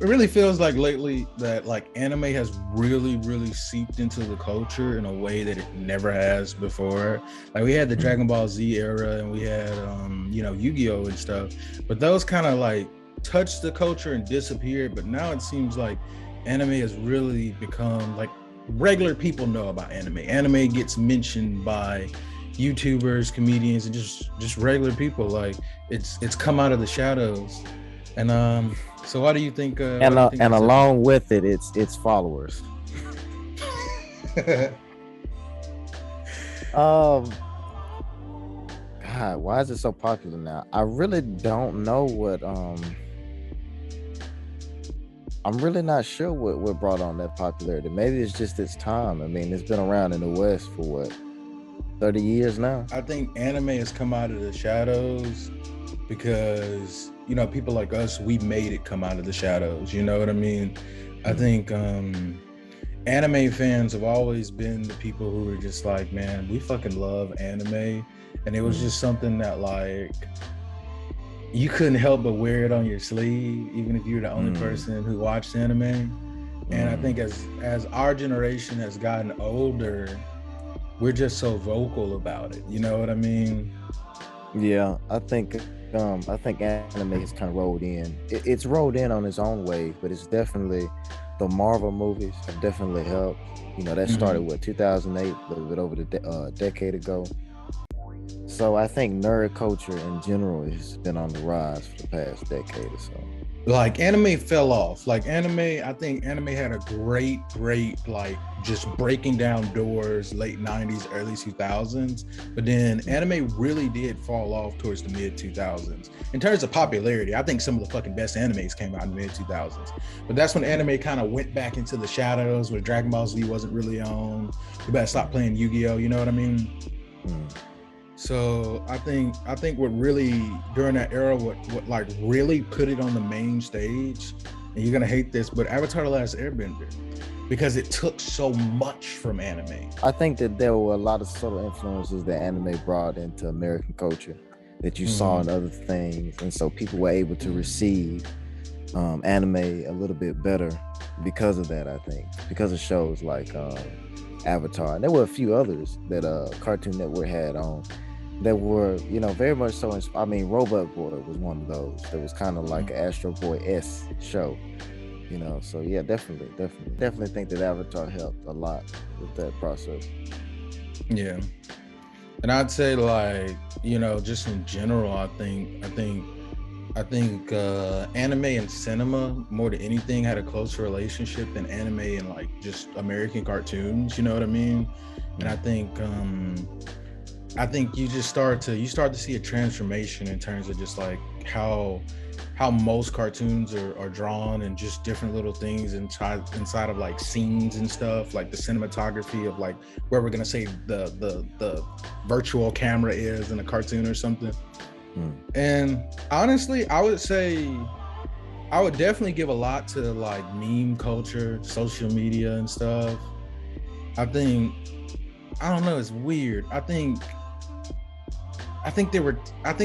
really feels like lately that like anime has really seeped into the culture in a way that it never has before. Like we had the Dragon Ball Z era and we had Yu-Gi-Oh and stuff, but those kind of like touched the culture and disappeared. But now it seems like anime has really become like regular people know about anime. Anime gets mentioned by YouTubers, comedians, and just regular people. Like it's come out of the shadows. And so why do you think? Why do you think And that's happening? along with it, it's followers. Um, God, why is it so popular now? I really don't know what. I'm really not sure what brought on that popularity. Maybe it's just its time. I mean, it's been around in the West for what, 30 years now. I think anime has come out of the shadows because people like us, we made it come out of the shadows. You know what I mean? I Mm. think anime fans have always been the people who were just like, man, we fucking love anime, and it was Mm. just something that like you couldn't help but wear it on your sleeve, even if you're the only Mm. person who watched anime. And I think Mm. as our generation has gotten older, we're just so vocal about it. You know what I mean? Yeah, I think anime has kind of rolled in. It's rolled in on its own way, but it's definitely the Marvel movies have definitely helped. You know, that started Mm-hmm. what 2008, a little bit over the decade ago. So I think nerd culture in general has been on the rise for the past decade or so. Like anime fell off. Like anime, I think anime had a great like just breaking down doors late 90s, early 2000s. But then Mm. anime really did fall off towards the mid 2000s. In terms of popularity, I think some of the fucking best animes came out in the mid 2000s. But that's when anime kind of went back into the shadows where Dragon Ball Z wasn't really on. You better stop Mm. playing Yu-Gi-Oh, you know what I mean? Mm. So I think what really during that era, what like really put it on the main stage, and you're gonna hate this, but Avatar: The Last Airbender, because it took so much from anime. I think that there were a lot of subtle influences that anime brought into American culture that you saw in Mm-hmm. other things, and so people were able to receive anime a little bit better because of that. I think because of shows like Avatar, and there were a few others that Cartoon Network had on that were very much so. I mean, Robot Boy was one of those. That was kind of like an Astro Boy s show. So yeah, definitely think that Avatar helped a lot with that process. Yeah, and I'd say like just in general, I think anime and cinema more than anything had a closer relationship than anime and like just American cartoons. You know what I mean? And I Mm. think I think you start to see a transformation in terms of just like how most cartoons are drawn and just different little things inside of like scenes and stuff, like the cinematography of like where we're gonna say the virtual camera is in a cartoon or something. Mm. And honestly, I would definitely give a lot to like meme culture, social media and stuff. I think I don't know, it's weird. I think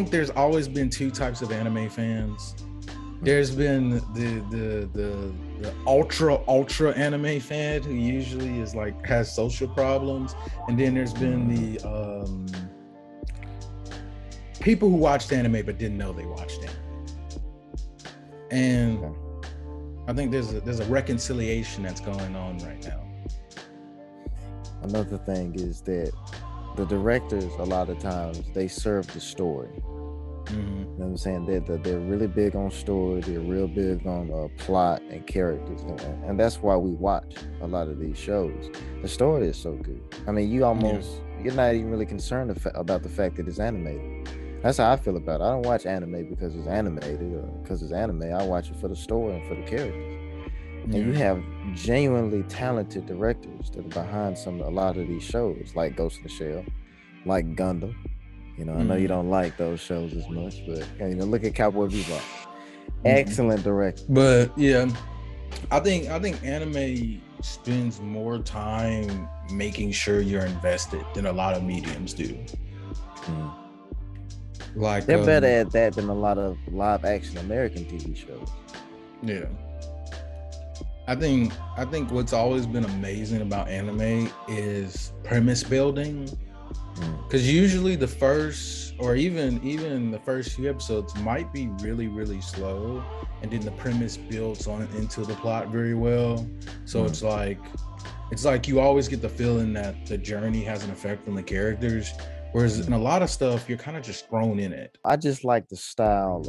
there's always been two types of anime fans. Mm. There's been the ultra anime fan who usually is like has social problems, and then there's been Mm. the people who watched anime but didn't know they watched anime. And Okay. I think there's a reconciliation that's going on right now. Another thing is that the directors a lot of times they serve the story. Mm-hmm. You know what I'm saying? They're really big on story. They're real big on plot and characters, and that's why we watch a lot of these shows. The story is so good. I mean, Yeah. you're not even really concerned about the fact that it's animated. That's how I feel about it. I don't watch anime because it's animated or because it's anime. I watch it for the story and for the characters. And you Yeah. have genuinely talented directors that are behind a lot of these shows, like Ghost in the Shell, like Gundam. I know you Mm-hmm. don't like those shows as much, but look at Cowboy Bebop. Mm-hmm. Excellent director. But yeah, I think anime spends more time making sure you're invested than a lot of mediums do. Mm. Like They're better at that than a lot of live action American TV shows. yeah. I think what's always been amazing about anime is premise building. Because usually the first, or even the first few episodes might be really really slow, and then the premise builds on into the plot very well. So it's like you always get the feeling that the journey has an effect on the characters, whereas in a lot of stuff you're kind of just thrown in it. I just like the style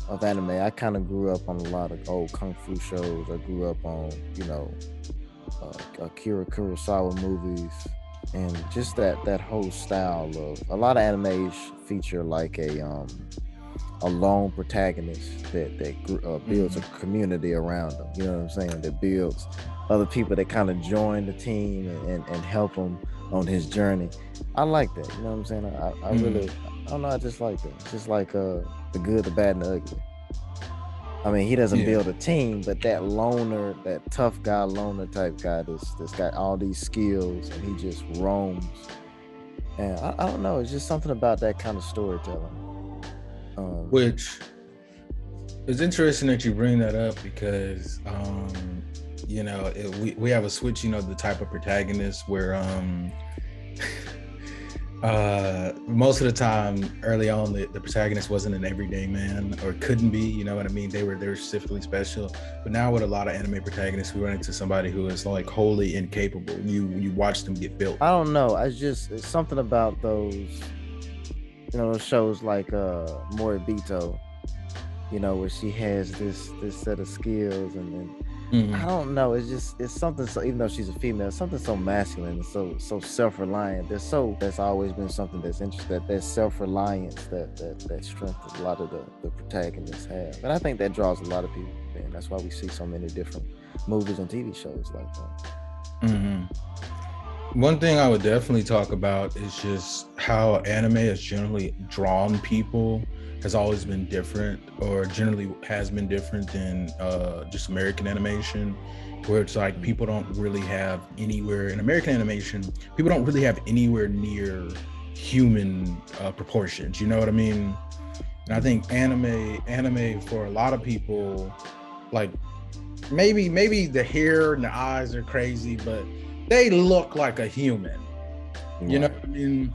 of anime. I kind of grew up on a lot of old kung fu shows. I grew up on, Akira Kurosawa movies, and just that whole style of a lot of animes feature like a lone protagonist that builds a community around them. You know what I'm saying? That builds other people that kind of join the team and help him on his journey. I like that. You know what I'm saying? I really, I don't know. I just like that. It's just like the good, the bad, and the ugly. I mean, he doesn't Yeah. build a team, but that loner, that tough guy, loner type guy that's got all these skills and he just roams. And I don't know. It's just something about that kind of storytelling. Which it's interesting that you bring that up because we have a switch, the type of protagonist where most of the time early on the protagonist wasn't an everyday man or couldn't be, you know what I mean? They were specifically special. But now with a lot of anime protagonists, we run into somebody who is like wholly incapable. You watch them get built. I don't know. It's something about those shows like Moribito, where she has this set of skills and I don't know. It's something so, even though she's a female, something so masculine and so self-reliant. That's always been something that's interesting. That self-reliance that strength that a lot of the protagonists have. And I think that draws a lot of people in. That's why we see so many different movies and TV shows like that. One thing I would definitely talk about is just how anime has generally drawn people has always been different, or generally has been different than just American animation, where it's like people don't really have anywhere in American animation, people don't really have anywhere near human proportions. You know what I mean? And I think anime for a lot of people, like maybe the hair and the eyes are crazy, but they look like a human. You know what I mean?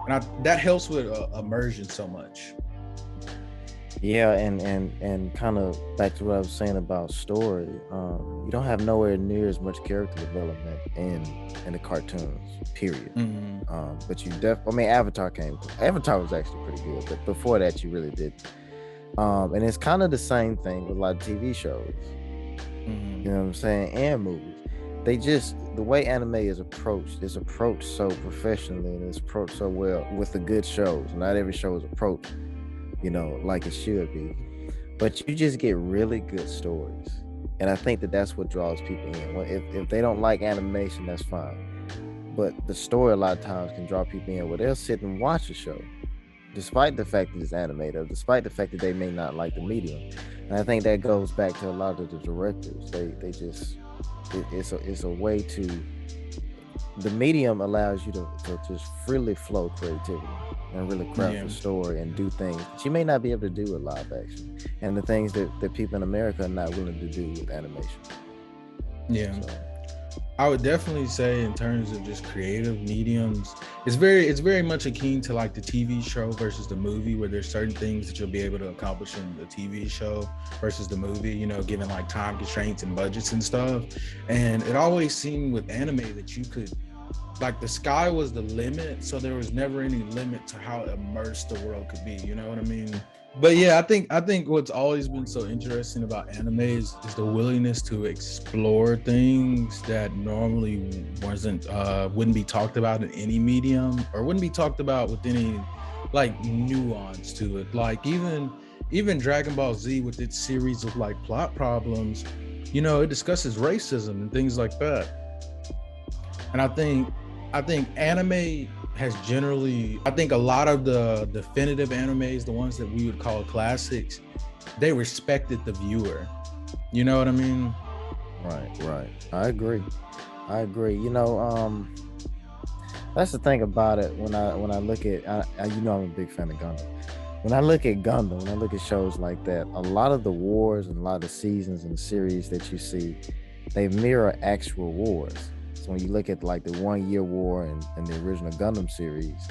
And that helps with immersion so much. Yeah, and kind of back to what I was saying about story. You don't have nowhere near as much character development in the cartoons, period. But I mean, Avatar was actually pretty good, but before that, you really did. And it's kind of the same thing with a lot of TV shows. You know what I'm saying? And movies. The way anime is approached so professionally and it's approached so well with the good shows. Not every show is approached, like it should be, but you just get really good stories. And I think that's what draws people in. Well, if they don't like animation, that's fine. But the story a lot of times can draw people in where they'll sit and watch a show, despite the fact that it's animated, despite the fact that they may not like the medium. And I think that goes back to a lot of the directors. They just it's a way to, the medium allows you to just freely flow creativity and really craft a story and do things that you may not be able to do with live action, and the things that people in America are not willing to do with animation. So I would definitely say in terms of just creative mediums, it's very much akin to like the TV show versus the movie, where there's certain things that you'll be able to accomplish in the TV show versus the movie, given like time constraints and budgets and stuff. And it always seemed with anime that you could, like, the sky was the limit, so there was never any limit to how immersed the world could be. You know what I mean? But yeah, I think what's always been so interesting about anime is the willingness to explore things that normally wouldn't be talked about in any medium, or wouldn't be talked about with any like nuance to it. Like even Dragon Ball Z with its series of like plot problems, it discusses racism and things like that. And I think anime has generally, I think a lot of the definitive animes, the ones that we would call classics, they respected the viewer. You know what I mean? Right. I agree. That's the thing about it. When I look at, I'm a big fan of Gundam. when I look at Gundam, when I look at shows like that, a lot of the wars and a lot of the seasons and series that you see, they mirror actual wars. So when you look at like the 1 Year War and the original Gundam series,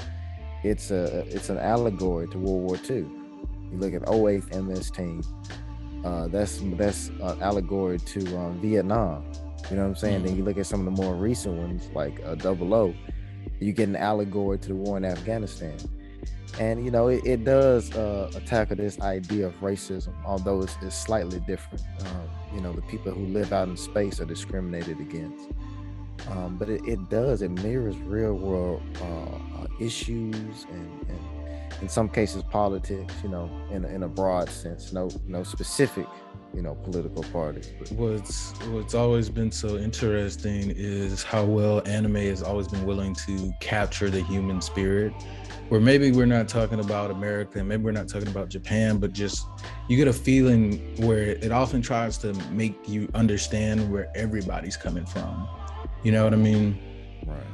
it's an allegory to World War II. You look at 08th MS Team, that's an allegory to Vietnam. You know what I'm saying? Then you look at some of the more recent ones like 00, you get an allegory to the war in Afghanistan. And you know it does tackle this idea of racism, although it's slightly different. You know, the people who live out in space are discriminated against, but it mirrors real world issues and in some cases politics. You know, in a broad sense, no specific political parties. But What's always been so interesting is how well anime has always been willing to capture the human spirit, where maybe we're not talking about America, maybe we're not talking about Japan, but just you get a feeling where it often tries to make you understand where everybody's coming from. You know what I mean? Right.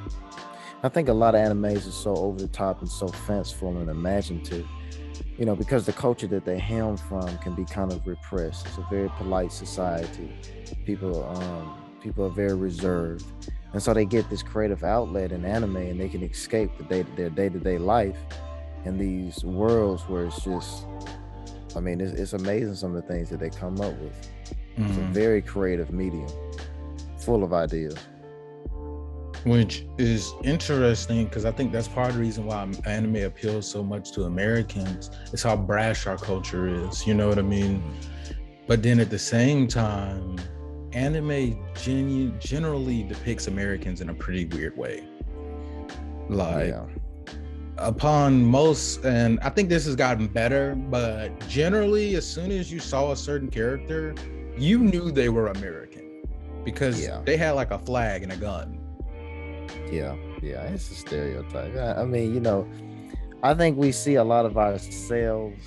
I think a lot of animes are so over the top and so fanciful and imaginative, because the culture that they hail from can be kind of repressed. It's a very polite society. People are very reserved, and so they get this creative outlet in anime, and they can escape their day-to-day life in these worlds where it's just, I mean, it's amazing some of the things that they come up with. It's a very creative medium, full of ideas. Which is interesting because I think that's part of the reason why anime appeals so much to Americans. It's how brash our culture is, you know what I mean? But then at the same time, anime generally depicts Americans in a pretty weird way. Like, upon most, and I think this has gotten better, but generally, as soon as you saw a certain character, you knew they were American because they had like a flag and a gun. Yeah, it's a stereotype. I mean, I think we see a lot of ourselves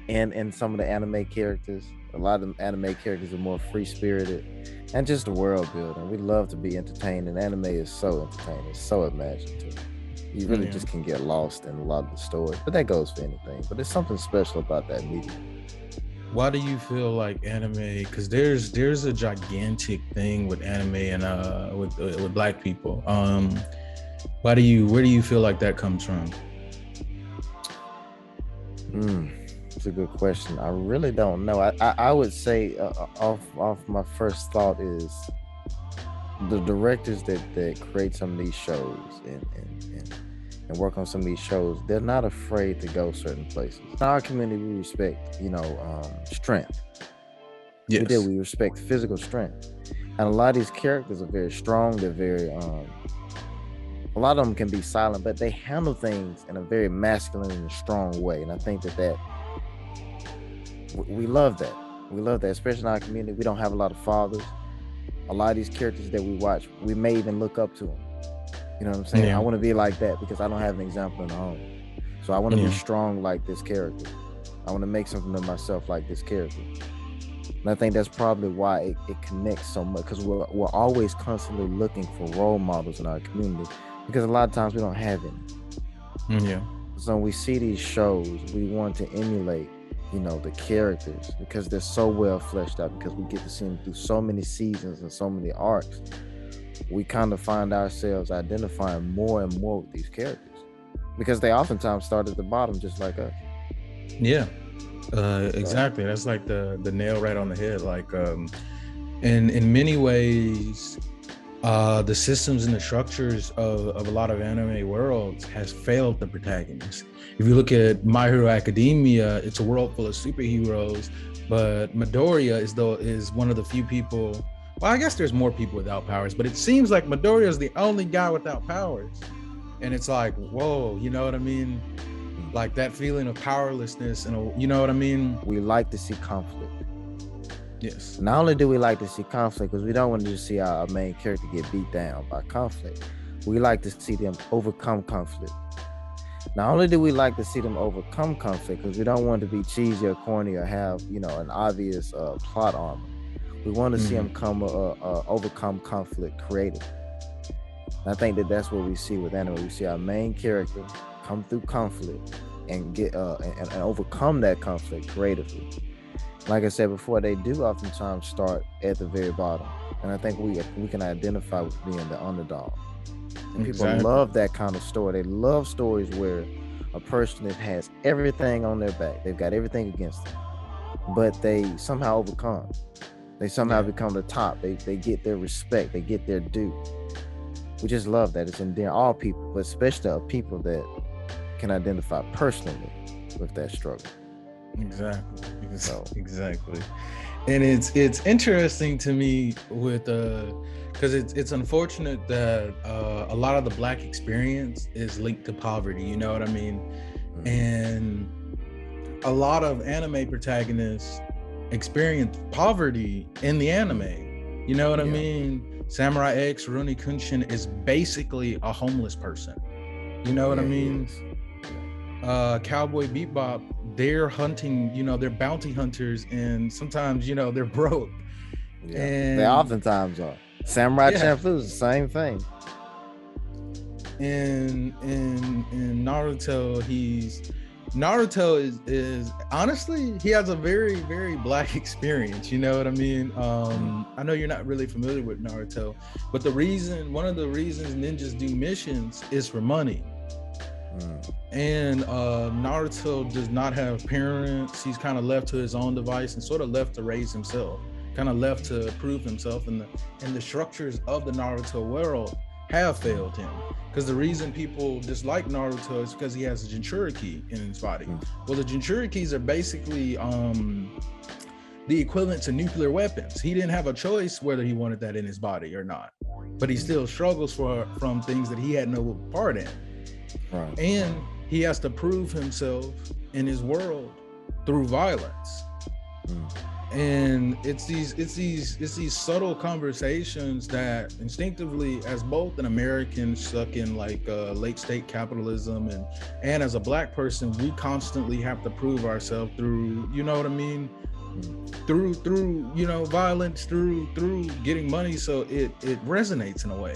in some of the anime characters. A lot of anime characters are more free-spirited and just the world building. We love to be entertained, and anime is so entertaining, it's so imaginative. You really just can get lost in a lot of the stories, but that goes for anything. But there's something special about that medium. Why do you feel like anime? Because there's a gigantic thing with anime and with Black people. Where do you feel like that comes from? It's a good question. I really don't know. I would say off my first thought is the directors that create some of these shows and work on some of these shows, they're not afraid to go certain places. In our community, we respect, strength. Yes. We respect physical strength. And a lot of these characters are very strong. They're very, a lot of them can be silent, but they handle things in a very masculine and strong way. And I think that we love that. We love that, especially in our community. We don't have a lot of fathers. A lot of these characters that we watch, we may even look up to them. You know what I'm saying? I want to be like that because I don't have an example in the home. So I want to be strong like this character. I want to make something of myself like this character. And I think that's probably why it connects so much, because we're always constantly looking for role models in our community, because a lot of times we don't have any. Yeah. So when we see these shows, we want to emulate, the characters, because they're so well fleshed out, because we get to see them through so many seasons and so many arcs. We kind of find ourselves identifying more and more with these characters because they oftentimes start at the bottom just like us. Yeah, exactly. That's like the nail right on the head. Like, in many ways, the systems and the structures of a lot of anime worlds has failed the protagonist. If you look at My Hero Academia, it's a world full of superheroes, but Midoriya is one of the few people. Well, I guess there's more people without powers, but it seems like Midoriya is the only guy without powers. And it's like, whoa, you know what I mean? Like that feeling of powerlessness, and you know what I mean? We like to see conflict. Yes. Not only do we like to see conflict, because we don't want to just see our main character get beat down by conflict. We like to see them overcome conflict. Not only do we like to see them overcome conflict, because we don't want to be cheesy or corny or have, an obvious plot armor. We want to see them overcome conflict creatively. And I think that's what we see with anime. We see our main character come through conflict and get and overcome that conflict creatively. Like I said before, they do oftentimes start at the very bottom, and I think we can identify with being the underdog. And people Exactly. love that kind of story. They love stories where a person that has everything on their back, they've got everything against them, but they somehow overcome. They somehow Yeah. become the top. They get their respect. They get their due. We just love that. It's in all people, but especially people that can identify personally with that struggle. Exactly. So Exactly. And it's interesting to me with because it's unfortunate that a lot of the Black experience is linked to poverty. You know what I mean? And a lot of anime protagonists experience poverty in the anime. You know what I mean? Samurai X, Rurouni Kenshin is basically a homeless person. You know what I mean? Cowboy Bebop, they're hunting, they're bounty hunters, and sometimes, they're broke. yeah, And they oftentimes are. Samurai Champloo is the same thing. In Naruto is honestly, he has a very, very Black experience. You know what I mean? I know you're not really familiar with Naruto, but one of the reasons ninjas do missions is for money. And Naruto does not have parents. He's kind of left to his own device and sort of left to raise himself, kind of left to prove himself. And the structures of the Naruto world have failed him, because the reason people dislike Naruto is because he has a Jinchuriki in his body. Well, the Jinchurikis are basically the equivalent to nuclear weapons. He didn't have a choice whether he wanted that in his body or not, but he still struggles from things that he had no part in. Right. And he has to prove himself in his world through violence. And it's these subtle conversations that instinctively, as both an American stuck in like late state capitalism and as a Black person, we constantly have to prove ourselves through, you know what I mean, through violence, through getting money. So it resonates in a way.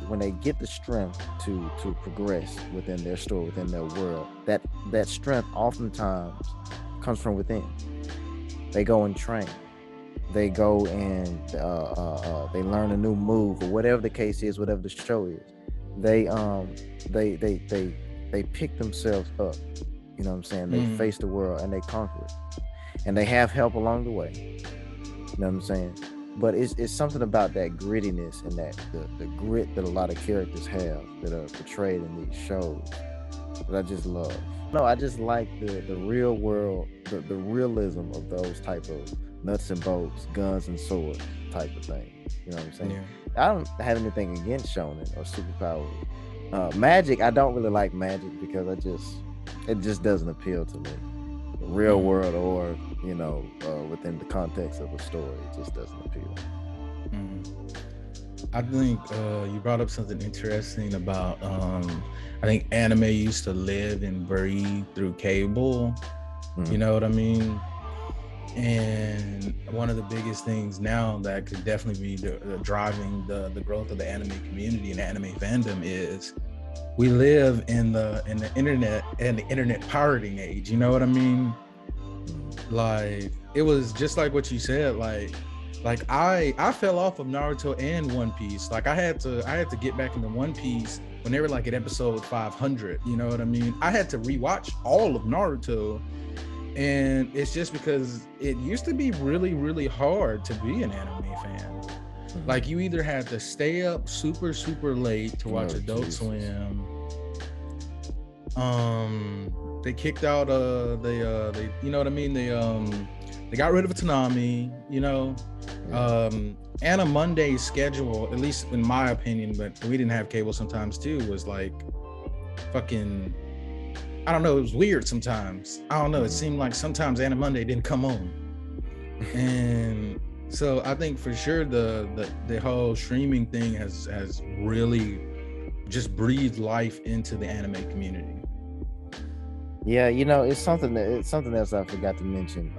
When they get the strength to progress within their story, within their world, that strength oftentimes comes from within. They go and train. They go and they learn a new move, or whatever the case is, whatever the show is. They pick themselves up. You know what I'm saying? They face the world and they conquer it. And they have help along the way. You know what I'm saying? But it's something about that grittiness and that the grit that a lot of characters have that are portrayed in these shows that I just love. No, I just like the real world, the realism of those type of nuts and bolts, guns and swords type of thing. You know what I'm saying? Yeah. I don't have anything against shonen or superpower. Magic, I don't really like magic because it just doesn't appeal to me. The real world or within the context of a story, it just doesn't appeal. I think you brought up something interesting about I think anime used to live and breathe through cable. You know what I mean? And one of the biggest things now that could definitely be driving the growth of the anime community and anime fandom is we live in the internet and the internet pirating age. You know what I mean? Like, it was just like what you said, like I fell off of Naruto and One Piece. Like I had to get back into One Piece when they were like at episode 500. You know what I mean? I had to rewatch all of Naruto, and it's just because it used to be really, really hard to be an anime fan. Like you either had to stay up super, super late to watch Adult Swim. They kicked out they you know what I mean, they got rid of Tanami, Anna Monday's schedule, at least in my opinion, but we didn't have cable sometimes too, was like fucking, I don't know, it was weird sometimes. I don't know, it seemed like sometimes Anna Monday didn't come on. And so I think for sure the whole streaming thing has really just breathed life into the anime community. Yeah, it's something else I forgot to mention.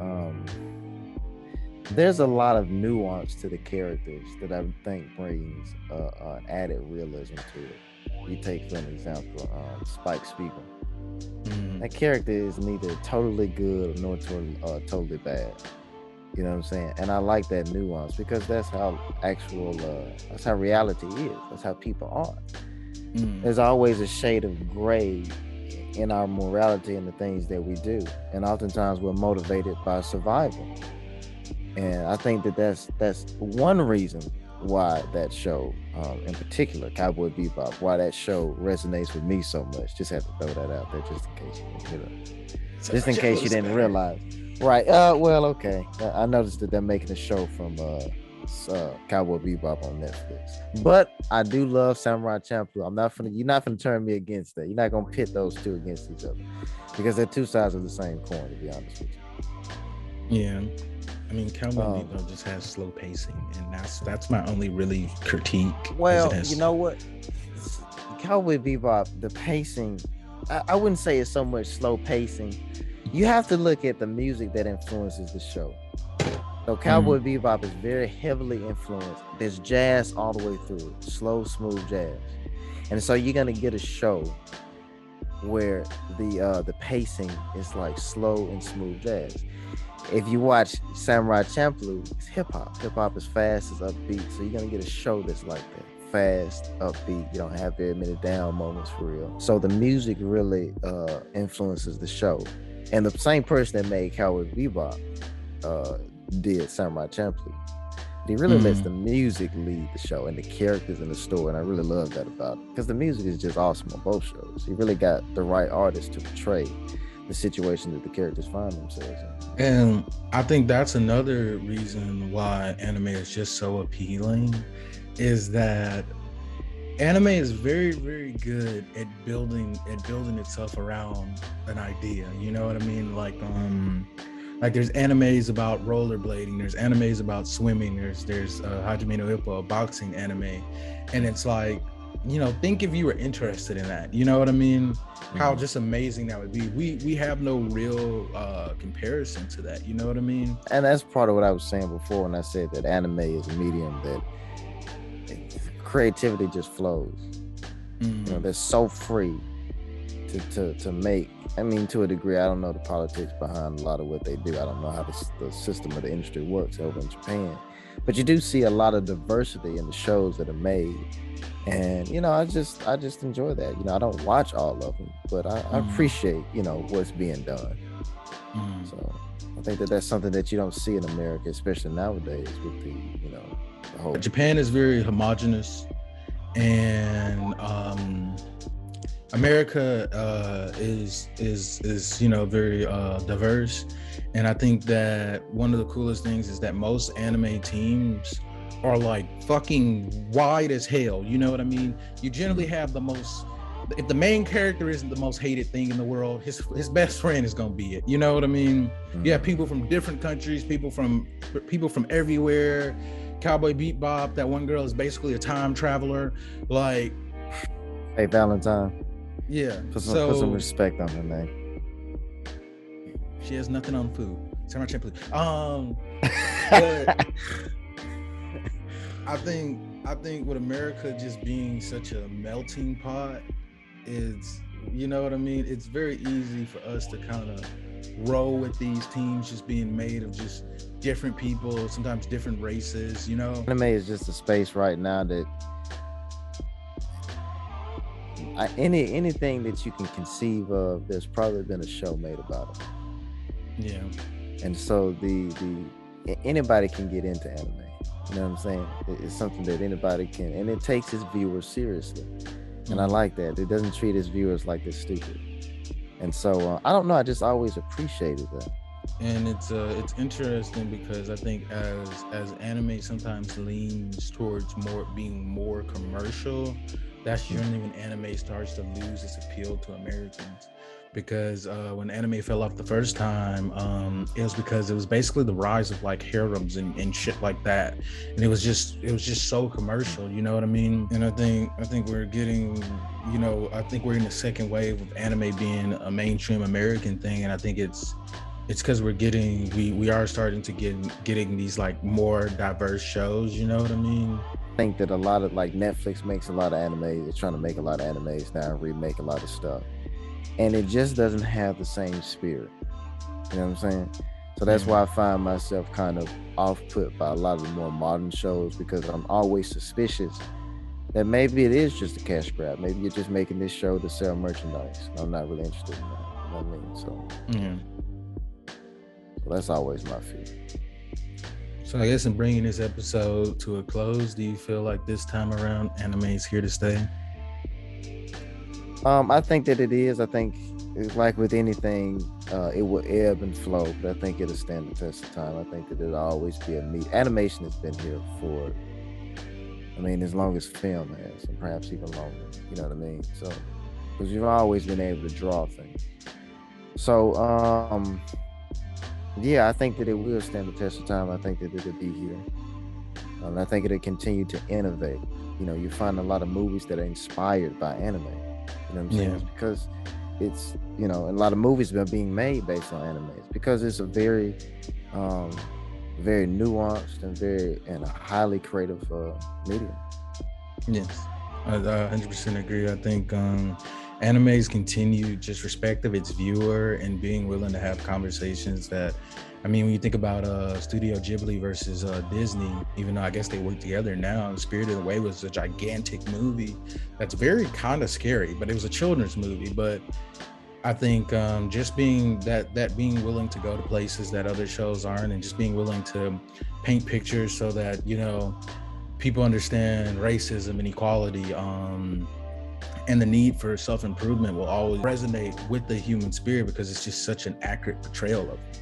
There's a lot of nuance to the characters that I think brings an added realism to it. You take for an example, Spike Spiegel. That character is neither totally good nor totally bad. You know what I'm saying? And I like that nuance because that's how that's how reality is. That's how people are. There's always a shade of gray in our morality and the things that we do. And oftentimes we're motivated by survival. And I think that's one reason why that show, in particular, Cowboy Bebop, why that show resonates with me so much. Just had to throw that out there just in case just in case you didn't realize. Right. Well, okay. I noticed that they're making a show from Cowboy Bebop on Netflix. But I do love Samurai Champloo. You're not gonna turn me against that. You're not gonna pit those two against each other because they're two sides of the same coin, to be honest with you. Yeah. I mean, Cowboy Bebop just has slow pacing, and that's my only really critique. Well, you know what? Cowboy Bebop, the pacing, I wouldn't say it's so much slow pacing. You have to look at the music that influences the show. So Cowboy Bebop is very heavily influenced. There's jazz all the way through, slow, smooth jazz. And so you're gonna get a show where the pacing is like slow and smooth jazz. If you watch Samurai Champloo, it's hip hop. Hip hop is fast, it's upbeat. So you're gonna get a show that's like that. Fast, upbeat. You don't have very many down moments for real. So the music really influences the show. And the same person that made Cowboy Bebop did Samurai Champloo. He really lets the music lead the show and the characters in the story. And I really love that about it. Because the music is just awesome on both shows. He really got the right artist to portray the situation that the characters find themselves in. And I think that's another reason why anime is just so appealing, is that anime is very, very good at building itself around an idea. You know what I mean? Like there's animes about rollerblading, there's animes about swimming, there's Hajime no Ippo, a boxing anime, and it's like, you know, think if you were interested in that, you know what I mean? How just amazing that would be. We have no real comparison to that, you know what I mean? And that's part of what I was saying before when I said that anime is a medium that creativity just flows. You know, they're so free to make. I mean, to a degree, I don't know the politics behind a lot of what they do. I don't know how the system of the industry works over in Japan, but you do see a lot of diversity in the shows that are made. And, you know, I just enjoy that. You know, I don't watch all of them, but I appreciate, you know, what's being done. So I think that that's something that you don't see in America, especially nowadays with the, you know, the whole. Japan is very homogenous, and America is you know, very diverse. And I think that one of the coolest things is that most anime teams are like fucking wide as hell, you know what I mean? You generally have the most, if the main character isn't the most hated thing in the world, his best friend is gonna be it, you know what I mean? You have people from different countries, people from everywhere. Cowboy Bebop, that one girl is basically a time traveler. Like, hey, Valentine. Yeah. Put some respect on her name. She has nothing on food. Samurai Champloo. But I think with America just being such a melting pot, is, you know what I mean? It's very easy for us to kind of roll with these teams just being made of just different people, sometimes different races, you know? Anime is just a space right now that anything that you can conceive of, there's probably been a show made about it. Yeah. And so anybody can get into anime. You know what I'm saying? It's something that anybody can, and it takes its viewers seriously. And I like that. It doesn't treat its viewers like they're stupid. And so I don't know. I just always appreciated that. And it's interesting because I think as anime sometimes leans towards being more commercial, that's generally when anime starts to lose its appeal to Americans. Because when anime fell off the first time, it was because it was basically the rise of like harems and shit like that, and it was just so commercial, you know what I mean? And I think we're getting, you know, I think we're in the second wave of anime being a mainstream American thing, and I think it's because we are starting to getting these like more diverse shows, you know what I mean? I think that a lot of, like, Netflix makes a lot of anime. They're trying to make a lot of animes now and remake a lot of stuff. and it just doesn't have the same spirit. You know what I'm saying? So that's Yeah. why I find myself kind of off put by a lot of the more modern shows, because I'm always suspicious that maybe it is just a cash grab. Maybe you're just making this show to sell merchandise. I'm not really interested in that. You know what I mean? Yeah. So that's always my fear. So I guess in bringing this episode to a close, do you feel like this time around anime is here to stay? I think that it is. I think, like with anything, it will ebb and flow, but I think it'll stand the test of time. I think that it'll always be a meet. Animation has been here for, I mean, as long as film has, and perhaps even longer. You know what I mean? So, because you've always been able to draw things. So, yeah, I think that it will stand the test of time. I think that it'll be here. And I think it'll continue to innovate. You know, you find a lot of movies that are inspired by anime. You know what I'm saying? Yeah. It's because it's, you know, a lot of movies are being made based on anime. It's because it's a very, very nuanced and a highly creative medium. Yes, I 100% agree. I think animes continue just respect of its viewer and being willing to have conversations that, I mean, when you think about Studio Ghibli versus Disney, even though I guess they work together now, Spirited Away was a gigantic movie that's very kind of scary, but it was a children's movie. But I think just being being willing to go to places that other shows aren't, and just being willing to paint pictures so that, you know, people understand racism and equality, and the need for self-improvement will always resonate with the human spirit, because it's just such an accurate portrayal of it.